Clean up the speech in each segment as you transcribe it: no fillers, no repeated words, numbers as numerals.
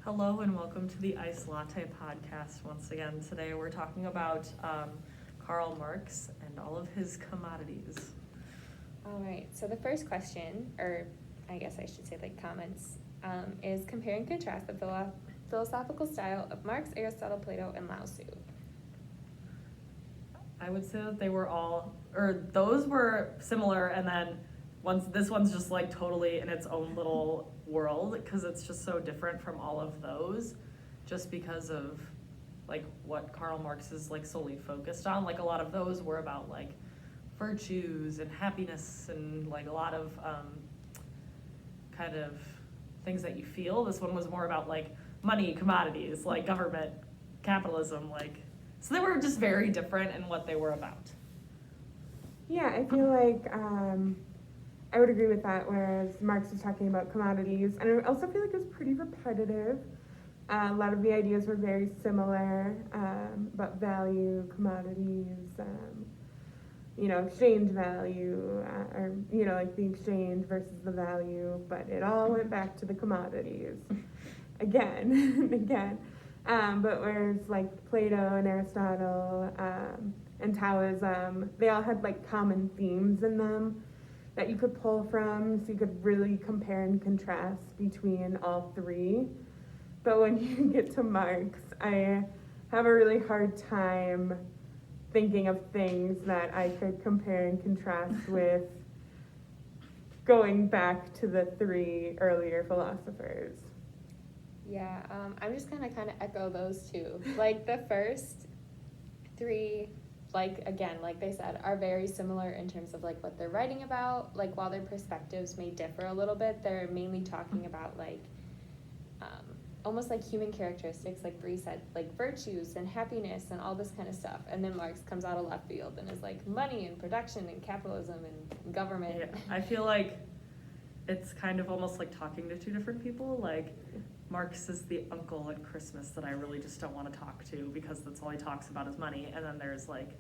Hello and welcome to the Latte podcast once again. Today we're talking about Karl Marx and all of his commodities. All right, so the first question, or I guess I should say comments, is compare and contrast the philosophical style of Marx, Aristotle, Plato, and Lao Tzu. I would say that they were those were similar, and then this one's just like totally in its own little world because it's just so different from all of those, just because of like what Karl Marx is like solely focused on. Like a lot of those were about like virtues and happiness and like a lot of kind of things that you feel. This one was more about like money, commodities, like government, capitalism, like. So they were just very different in what they were about. Yeah, I feel like I would agree with that, whereas Marx was talking about commodities. And I also feel like it was pretty repetitive. A lot of the ideas were very similar about value, commodities, exchange value, or, like the exchange versus the value. But it all went back to the commodities again and again. But whereas like Plato and Aristotle and Taoism, they all had like common themes in them that you could pull from, so you could really compare and contrast between all three. But when you get to Marx, I have a really hard time thinking of things that I could compare and contrast with going back to the three earlier philosophers. Yeah, I'm just gonna kind of echo those two. Like the first three, like they said, are very similar in terms of like what they're writing about. Like while their perspectives may differ a little bit, they're mainly talking about like almost like human characteristics, like Bree said, like virtues and happiness and all this kind of stuff. And then Marx comes out of left field and is like money and production and capitalism and government. Yeah, I feel like it's kind of almost like talking to two different people. Like Marx is the uncle at Christmas that I really just don't want to talk to because that's all he talks about is money. And then there's like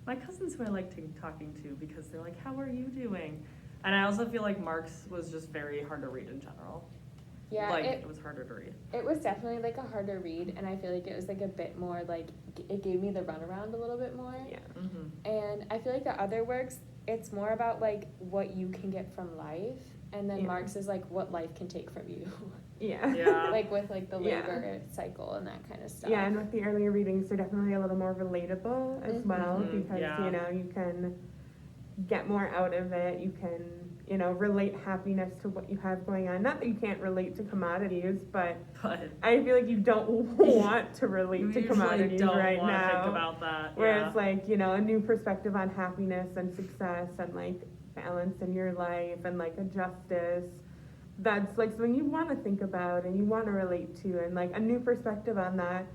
my cousins who I like talking to because they're like, how are you doing? And I also feel like Marx was just very hard to read in general. Yeah, like it was harder to read. It was definitely like a harder read, and I feel like it was like a bit more like it gave me the runaround a little bit more. Yeah. Mm-hmm. And I feel like the other works, it's more about like what you can get from life, and then Marx is like what life can take from you. Yeah. Like with like the labor cycle and that kind of stuff. Yeah, and with the earlier readings, they're definitely a little more relatable as well because you can get more out of it. You can relate happiness to what you have going on. Not that you can't relate to commodities, but I feel like you don't want to relate to commodities right now. Think about that. Whereas like, a new perspective on happiness and success and like balance in your life and like a justice, that's like something you want to think about and you want to relate to, and like a new perspective on that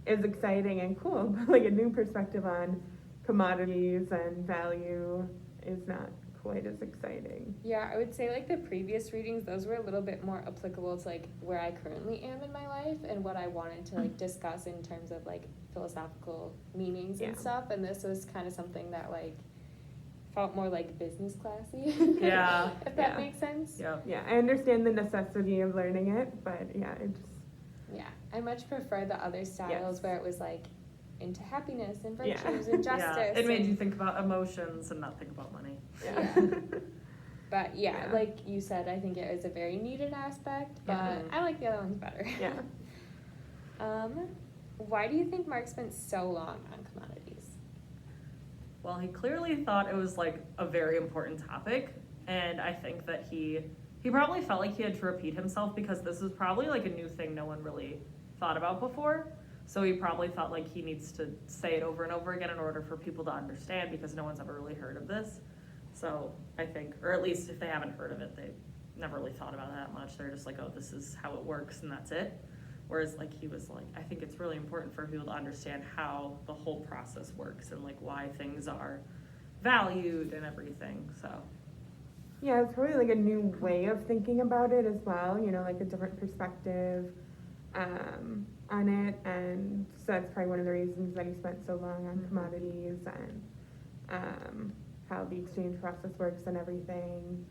is exciting and cool, but like a new perspective on commodities and value is not quite as exciting. Yeah, I would say like the previous readings, those were a little bit more applicable to like where I currently am in my life and what I wanted to like discuss in terms of like philosophical meanings and stuff. And this was kind of something that like felt more like business classy. Yeah. If that makes sense. Yeah, I understand the necessity of learning it, but yeah, I much prefer the other styles where it was like into happiness and virtues and justice. Yeah, it made you think about emotions and not think about money. Yeah. But like you said, I think it was a very needed aspect, but I like the other ones better. Yeah. Why do you think Marx spent so long on commodities? Well, he clearly thought it was like a very important topic, and I think that he probably felt like he had to repeat himself because this was probably like a new thing no one really thought about before. So he probably felt like he needs to say it over and over again in order for people to understand because no one's ever really heard of this. So I think, or at least if they haven't heard of it, they never really thought about it that much. They're just like, oh, this is how it works and that's it. Whereas like he was like, I think it's really important for people to understand how the whole process works and like why things are valued and everything. So yeah, it's probably like a new way of thinking about it as well, like a different perspective on it, and so that's probably one of the reasons that he spent so long on commodities and how the exchange process works and everything.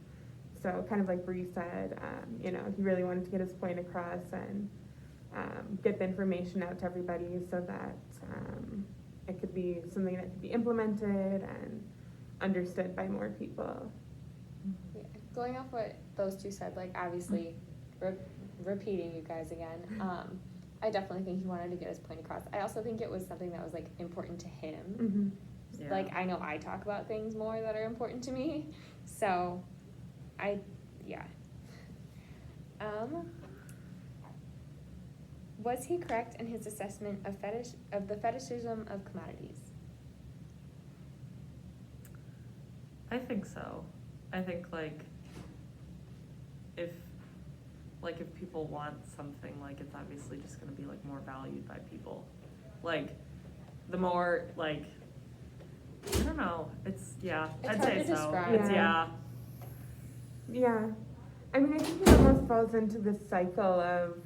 So kind of like Bree said, he really wanted to get his point across, and get the information out to everybody so that it could be something that could be implemented and understood by more people. Yeah. Going off what those two said, like obviously repeating you guys again, I definitely think he wanted to get his point across. I also think it was something that was like important to him. Mm-hmm. Yeah. Like I know I talk about things more that are important to me, so yeah. Was he correct in his assessment of the fetishism of commodities? I think so. I think if people want something, like it's obviously just gonna be like more valued by people. Like the more like I don't know. It's yeah. It's I'd hard say to so. describe. It's Yeah. Yeah. I mean, I think it almost falls into this cycle of,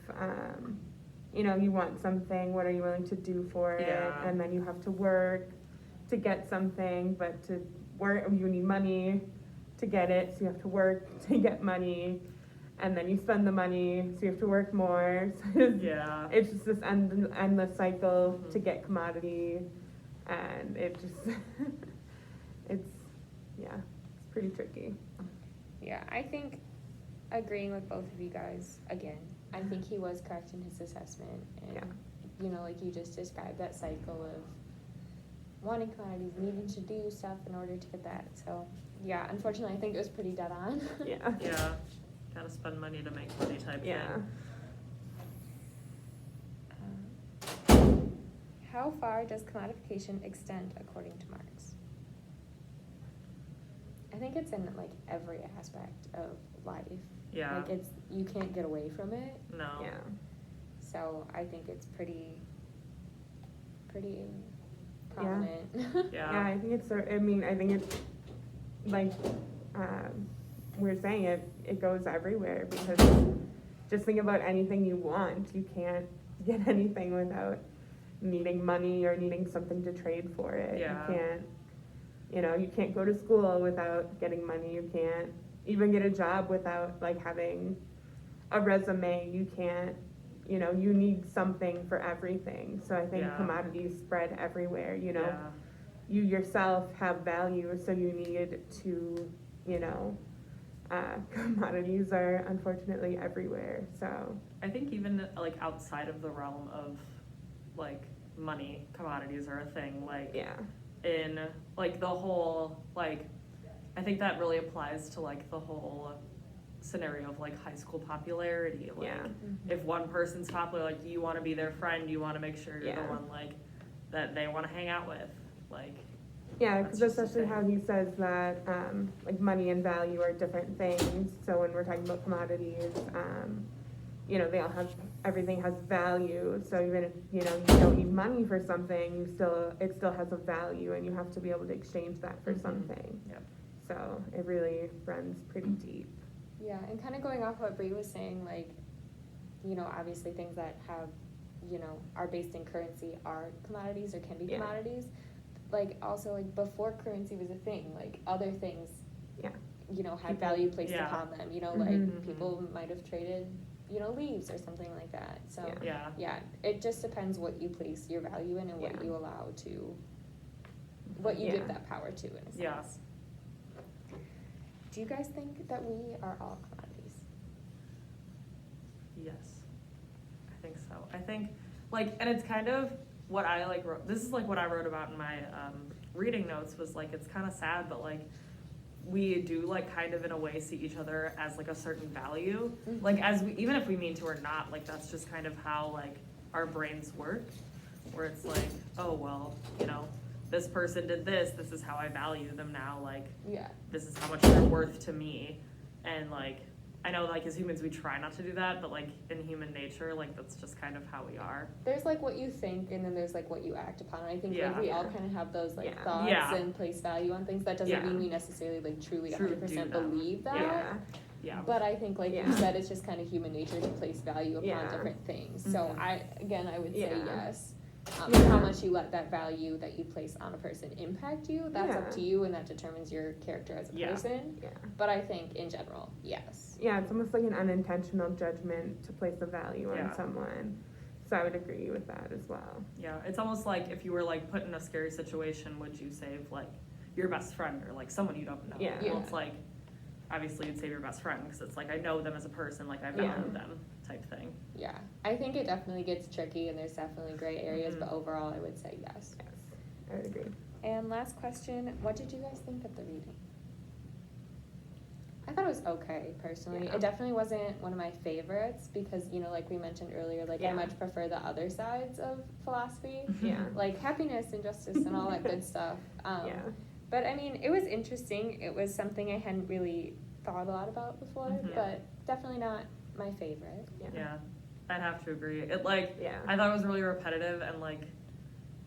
you want something, what are you willing to do for it? Yeah. And then you have to work to get something, but to work, you need money to get it, so you have to work to get money. And then you spend the money, so you have to work more. So Yeah. it's just this endless cycle Mhm. to get commodity. And it just, it's pretty tricky. Yeah, I think agreeing with both of you guys again, I think he was correct in his assessment, and Yeah. like you just described, that cycle of wanting commodities, needing to do stuff in order to get that. So yeah, unfortunately, I think it was pretty dead on. Yeah. Yeah. Gotta spend money to make money type Yeah. thing. How far does commodification extend according to Marx? I think it's in like every aspect of life. Yeah. Like you can't get away from it. No. Yeah. So I think it's pretty prominent. Yeah. Yeah, I think I think it's like we're saying it goes everywhere, because just think about anything you want. You can't get anything without needing money or needing something to trade for it. Yeah. You can't go to school without getting money. You can't even get a job without like having a resume. You can't, you need something for everything. So I think Yeah. commodities spread everywhere, Yeah. You yourself have value, so you need to, commodities are unfortunately everywhere. So I think even like outside of the realm of like money, commodities are a thing. Like yeah, in like the whole like I think that really applies to like the whole scenario of like high school popularity. Like Yeah. if one person's popular, like you want to be their friend, you want to make sure you're Yeah. the one like that they want to hang out with. Like yeah, That's because just the especially how thing. he says that like money and value are different things. So when we're talking about commodities, they all have, everything has value. So even if you don't need money for something, it still has a value, and you have to be able to exchange that for Mhm. something. Yep. So it really runs pretty deep. Yeah, and kind of going off what Bree was saying, like, obviously things that have, are based in currency are commodities or can be Yeah. commodities. Like, also, like, before currency was a thing, like, other things, Yeah. had value placed Yeah. upon them, Mhm. like, Mhm. people might have traded, leaves or something like that. So, Yeah. Yeah. it just depends what you place your value in and what Yeah. you allow to, what you Yeah. give that power to, in a sense. Yeah. Do you guys think that we are all commodities? Yes. I think so. I think like and it's kind of what I like wrote. This is like what I wrote about in my reading notes, was like it's kind of sad, but like we do like kind of in a way see each other as like a certain value. Mhm. Like as we, even if we mean to or not, like that's just kind of how like our brains work, where it's like, oh well, this person did this is how I value them now, like Yeah. this is how much they're worth to me. And like I know like as humans we try not to do that, but like in human nature, like that's just kind of how we are. There's like what you think, and then there's like what you act upon. And I think like Yeah. we all kind of have those like Yeah. thoughts Yeah. and place value on things. That doesn't Yeah. mean we necessarily like truly True 100% do them. believe that. Yeah. Yeah. But I think like Yeah. you said, it's just kind of human nature to place value upon Yeah. different things. So Mhm. I would say Yeah. yes. Yeah. How much you let that value that you place on a person impact you, that's up Yeah. to you, and that determines your character as a Yeah. person. Yeah. But I think in general, yes. Yeah, it's almost like an unintentional judgment to place a value Yeah. on someone. So I would agree with that as well. Yeah, it's almost like if you were like put in a scary situation, would you save like your best friend or like someone you don't know? Yeah. Well, it's like obviously you'd save your best friend because it's like I know them as a person, like I value them type thing. Yeah, I think it definitely gets tricky and there's definitely gray areas, Mhm. but overall I would say yes. Yes, I would agree. And last question, what did you guys think of the reading? I thought it was okay, personally. Yeah. It definitely wasn't one of my favorites because, you know, like we mentioned earlier, like Yeah. I much prefer the other sides of philosophy, Yeah. like happiness and justice and all that good stuff. Yeah. But I mean, it was interesting. It was something I hadn't really thought a lot about before, Mhm. but definitely not my favorite. Yeah, I'd have to agree. It like Yeah. I thought it was really repetitive and like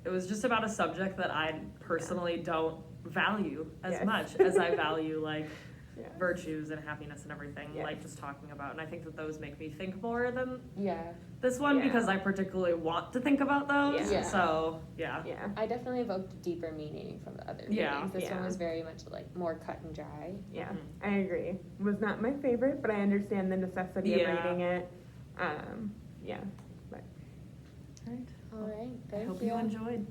it was just about a subject that I personally don't value as Yes. much as I value like Yeah. virtues and happiness and everything, Yes. like just talking about. And I think that those make me think more than Yeah, this one Yeah. because I particularly want to think about those. Yeah. So yeah. Yeah. I definitely evoked deeper meaning from the other Yeah. readings. This Yeah. one was very much like more cut and dry. Yeah, Mhm. I agree. Was not my favorite, but I understand the necessity Yeah. of reading it. Yeah, but All right. All right, I thank hope you. you enjoyed.